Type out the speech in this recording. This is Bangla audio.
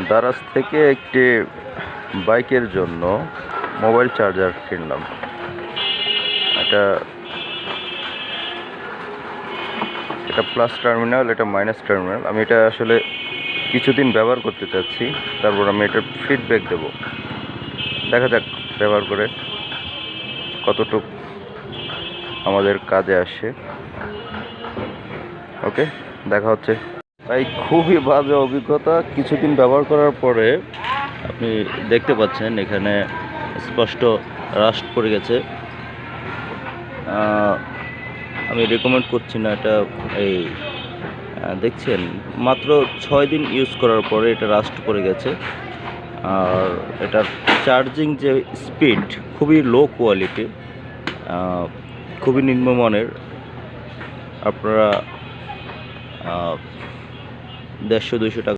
দারাজ থেকে একটি বাইকের জন্য মোবাইল চার্জার কিনলাম। এটা প্লাস টার্মিনাল, এটা মাইনাস টার্মিনাল। আমি এটা আসলে কিছুদিন ব্যবহার করতে চাচ্ছি, তারপর আমি এটার ফিডব্যাক দেব। দেখা যাক ব্যবহার করে কতটুকু আমাদের কাজে আসে। ওকে, দেখা হচ্ছে। তাই খুবই বাজে অভিজ্ঞতা। কিছুদিন ব্যবহার করার পরে আপনি দেখতে পাচ্ছেন এখানে স্পষ্ট রাস্ট পড়ে গেছে। আমি রেকমেন্ড করছি না এটা। এই দেখছেন, মাত্র 6 দিন ইউজ করার পরে এটা রাস্ট পড়ে গেছে। আর এটার চার্জিং যে স্পিড খুবই লো কোয়ালিটি, খুবই নিম্নমানের। আপনারা 150-200 টাকা